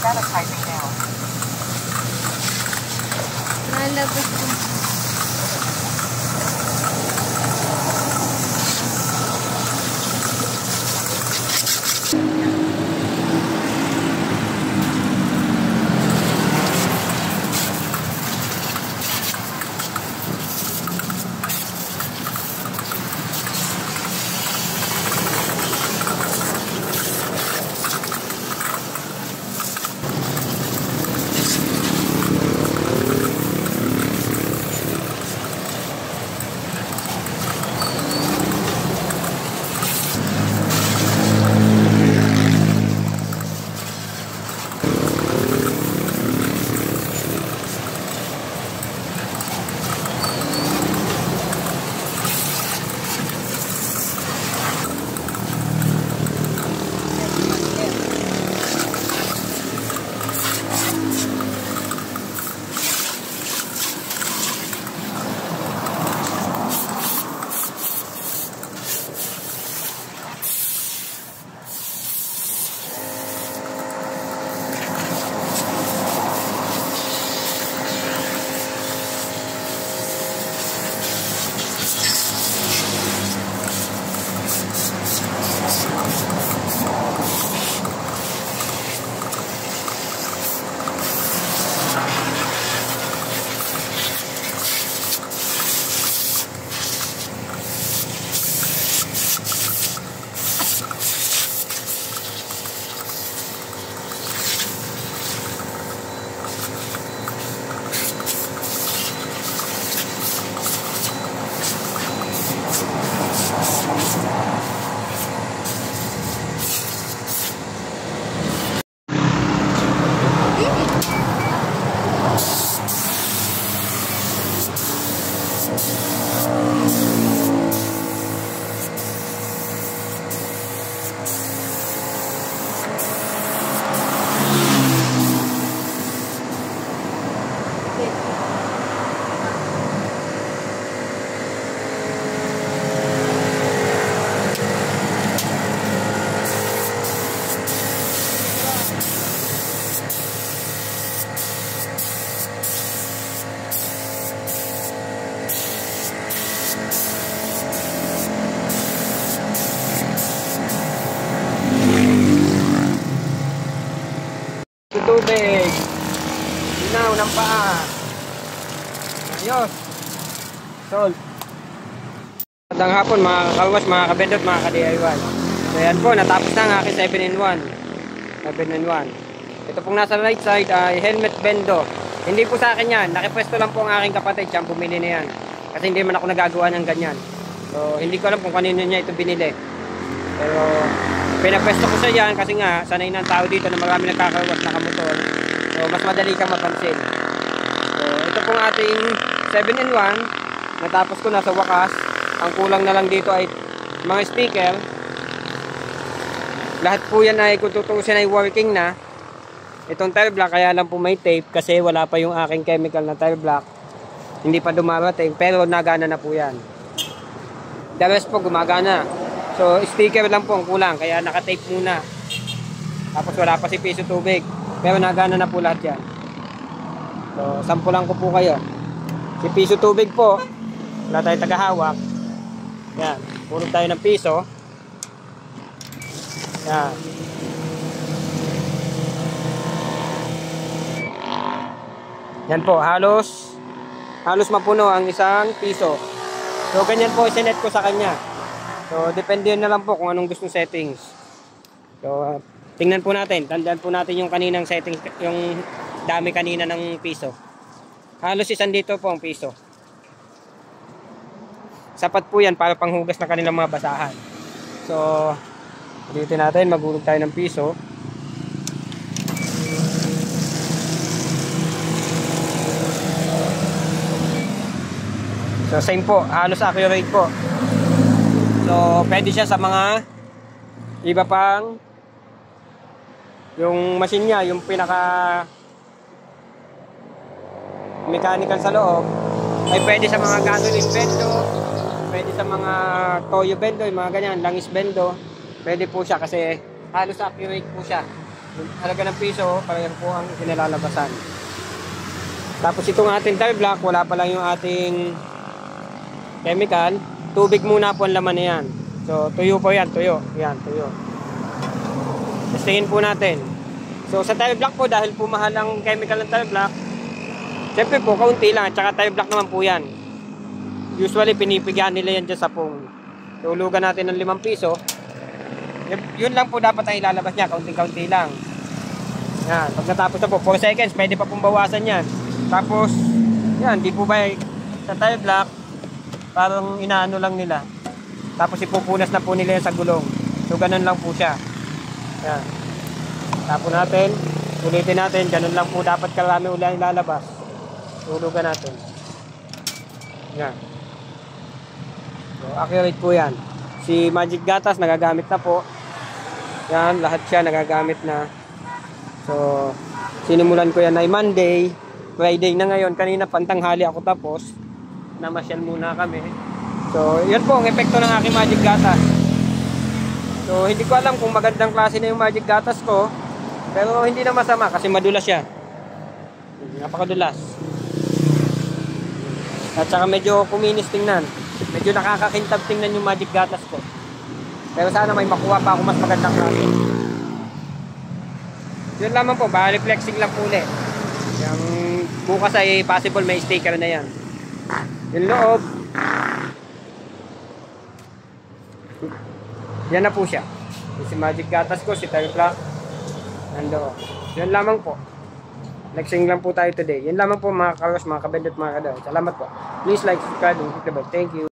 Sanitizing now. Nalabas ko. Tubig. Linaw ng paa. Ayos. Sol. Magandang hapon mga kakalwas, mga kabendot, mga ka-DIY. So yan po, natapos na ang aking 7-in-1. 7-in-1. Ito pong nasa right side ay helmet bendo. Hindi po sa akin yan. Nakipwesto lang po ang aking kapatid. Siyang bumili na yan. Kasi hindi man ako nagagawa ng ganyan. So, hindi ko alam kung kanino niya ito binili. Pero, pinapwesto ko sa yan kasi nga, sanay ng tao dito na marami nagkakawas na kamotor. So, mas madali kang mapansin. So, ito pong ating 7-in-1. Natapos ko na sa wakas. Ang kulang na lang dito ay mga sticker. Lahat po yan ay kung tutuusin ay working na. Itong tire block kaya lang po may tape kasi wala pa yung aking chemical na tire block. Hindi pa dumarating pero nagana na po yan. The rest po gumagana. So sticker lang po ang kulang kaya naka-tape muna. Tapos wala pa si piso tubig. Pero nagana na po lahat yan. So sampulan ko po kayo. Si piso tubig po. Wala tayong tagahawak. Yan. Pulog tayo ng piso. Yan. Yan po, halos mapuno ang isang piso. So, ganyan po isinet ko sa kanya. So, depende na lang po kung anong gustong settings. So, tingnan po natin. Tandaan po natin yung kaninang settings, yung dami kanina ng piso. Halos isan dito po ang piso. Sapat po yan para panghugas na kanilang mga basahan. So, ulitin natin, maghulog tayo ng piso. So same po, halos accurate po. So pwede siya sa mga iba pang yung machine niya, yung pinaka mechanical sa loob ay pwede sa mga gasoline bendo, pwede sa mga toyo bendo, yung mga ganyan, langis bendo. Pwede po siya kasi halos accurate po siya. Yung halaga ng piso, parang po ang kinalalabasan. Tapos itong ating tire block, wala pa lang yung ating chemical, tubig muna po ang laman na yan. So, tuyo po yan, tuyo. Yan, tuyo. Testingin po natin. So, sa tire block po, dahil po mahal ang chemical ng tire block, siyempre po, kaunti lang. At saka tire block naman po yan. Usually, pinipigyan nila yan dyan sa pong. Tulugan natin ng 5 piso. Yun lang po dapat ang ilalabas niya, kaunti-kaunti lang. Yan, pag natapos na po, 4 seconds, pwede pa pong bawasan yan. Tapos, yan, di po ba sa tire block, parang inaano lang nila. Tapos ipupunas na po nila yan sa gulong. So ganun lang po siya. Yan. Tapos natin, ulitin natin, ganun lang po dapat karami ulit ilalabas. Tulugan natin. Yan. So accurate po yan. Si Magic Gatas nagagamit na po. Yan, lahat siya nagagamit na. So sinimulan ko yan ay Monday. Friday na ngayon, kanina pantanghali ako tapos. Namasyal muna kami. So, yun po ang epekto ng aking Magic Gatas. So, hindi ko alam kung magandang klase na yung Magic Gatas ko. Pero hindi na masama kasi madulas siya. Napakadulas. At saka medyo kuminis tingnan. Medyo nakakakintab tingnan yung Magic Gatas ko. Pero sana may makuha pa ako mas magandang klase. Yun lamang po. Bali flexing lang po ulit. Yung bukas ay possible may sticker na yan. Yung loob, yan na po siya. Si Magic Gatas ko, si tire block, nandoon. Yun lamang po. Flexing lang po tayo today. Yun lamang po mga karos, mga kabendot, mga kadaw. Salamat po. Please like, subscribe, and hit the bell. Thank you.